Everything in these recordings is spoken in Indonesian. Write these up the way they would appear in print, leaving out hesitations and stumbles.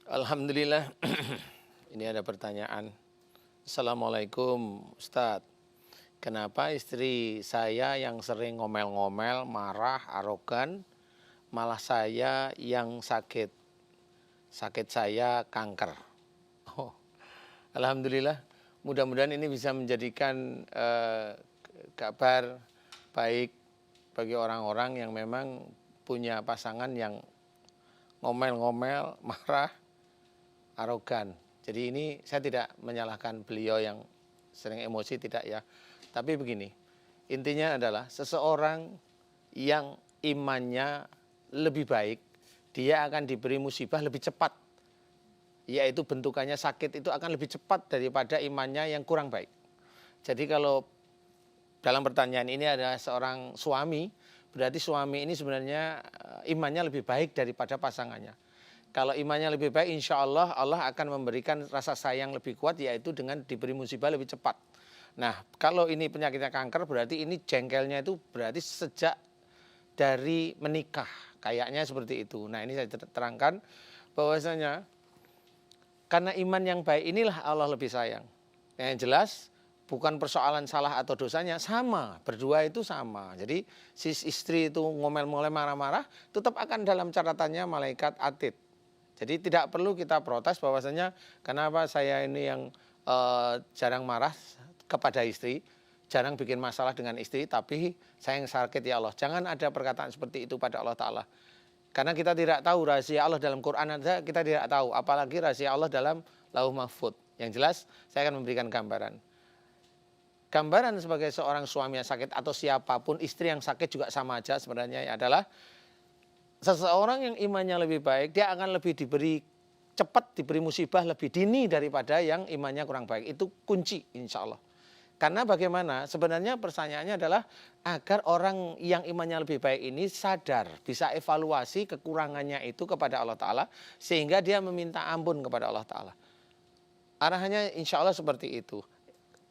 Alhamdulillah. Ini ada pertanyaan. Assalamualaikum Ustadz. Kenapa istri saya yang sering ngomel-ngomel, marah, arogan, malah saya yang sakit? Sakit saya kanker. Oh, Alhamdulillah. Mudah-mudahan ini bisa menjadikan kabar baik bagi orang-orang yang memang punya pasangan yang ngomel-ngomel, marah, arogan. Jadi ini saya tidak menyalahkan beliau yang sering emosi, tidak ya. Tapi begini, intinya adalah seseorang yang imannya lebih baik, dia akan diberi musibah lebih cepat. Yaitu bentukannya sakit itu akan lebih cepat daripada imannya yang kurang baik. Jadi kalau dalam pertanyaan ini ada seorang suami, berarti suami ini sebenarnya imannya lebih baik daripada pasangannya. Kalau imannya lebih baik, insya Allah Allah akan memberikan rasa sayang lebih kuat, yaitu dengan diberi musibah lebih cepat. Nah, kalau ini penyakitnya kanker, berarti ini jengkelnya itu berarti sejak dari menikah. Kayaknya seperti itu. Nah, ini saya terangkan bahwasanya karena iman yang baik inilah Allah lebih sayang. Yang jelas bukan persoalan salah atau dosanya, sama, berdua itu sama. Jadi si istri itu ngomel-ngomel marah-marah, tetap akan dalam catatannya malaikat atid. Jadi tidak perlu kita protes bahwasanya kenapa saya ini yang jarang marah kepada istri, jarang bikin masalah dengan istri, tapi saya yang sakit ya Allah. Jangan ada perkataan seperti itu pada Allah Ta'ala. Karena kita tidak tahu rahasia Allah dalam Quran ada, kita tidak tahu. Apalagi rahasia Allah dalam Lauh Mahfud. Yang jelas saya akan memberikan gambaran. Gambaran sebagai seorang suami yang sakit atau siapapun istri yang sakit juga sama aja sebenarnya adalah seseorang yang imannya lebih baik, dia akan lebih cepat diberi musibah lebih dini daripada yang imannya kurang baik. Itu kunci insya Allah. Karena bagaimana? Sebenarnya pertanyaannya adalah agar orang yang imannya lebih baik ini sadar, bisa evaluasi kekurangannya itu kepada Allah Ta'ala, sehingga dia meminta ampun kepada Allah Ta'ala. Arahannya insya Allah seperti itu.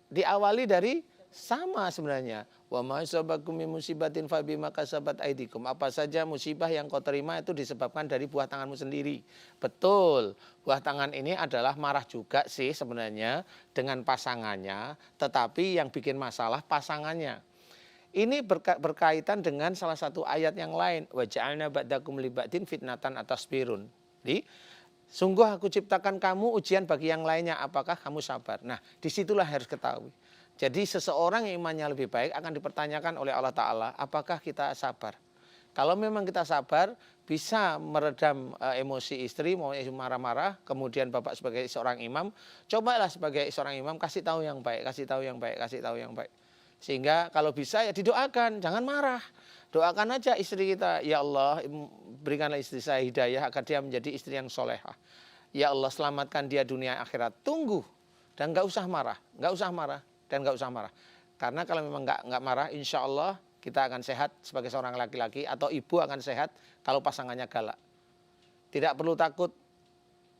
Diawali dari sama sebenarnya. Wa ma asabakum min musibatin fa bima kasabat aydikum. Apa saja musibah yang kau terima itu disebabkan dari buah tanganmu sendiri. Betul. Buah tangan ini adalah marah juga sih sebenarnya dengan pasangannya, tetapi yang bikin masalah pasangannya. Ini berkaitan dengan salah satu ayat yang lain. Wa ja'alna ba'dakum li ba'din fitnatan atasbirun. Jadi sungguh aku ciptakan kamu ujian bagi yang lainnya, apakah kamu sabar? Nah, disitulah harus ketahui. Jadi seseorang yang imannya lebih baik akan dipertanyakan oleh Allah Ta'ala, apakah kita sabar? Kalau memang kita sabar, bisa meredam emosi istri, mau marah-marah, kemudian Bapak sebagai seorang imam, cobalah sebagai seorang imam kasih tahu yang baik, kasih tahu yang baik, kasih tahu yang baik. Sehingga kalau bisa ya didoakan, jangan marah. Doakan aja istri kita, ya Allah berikanlah istri saya hidayah agar dia menjadi istri yang solehah. Ya Allah selamatkan dia dunia akhirat. Tunggu dan nggak usah marah, nggak usah marah dan nggak usah marah. Karena kalau memang nggak marah, insya Allah kita akan sehat sebagai seorang laki-laki atau ibu akan sehat kalau pasangannya galak. Tidak perlu takut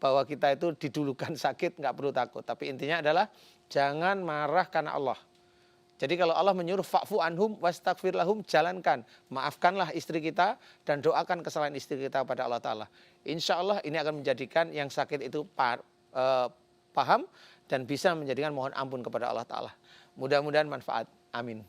bahwa kita itu didulukan sakit, nggak perlu takut. Tapi intinya adalah jangan marah karena Allah. Jadi kalau Allah menyuruh fa'fu anhum wastaghfir lahum, jalankan, maafkanlah istri kita dan doakan kesalahan istri kita pada Allah Ta'ala. Insya Allah ini akan menjadikan yang sakit itu paham dan bisa menjadikan mohon ampun kepada Allah Ta'ala. Mudah-mudahan manfaat. Amin.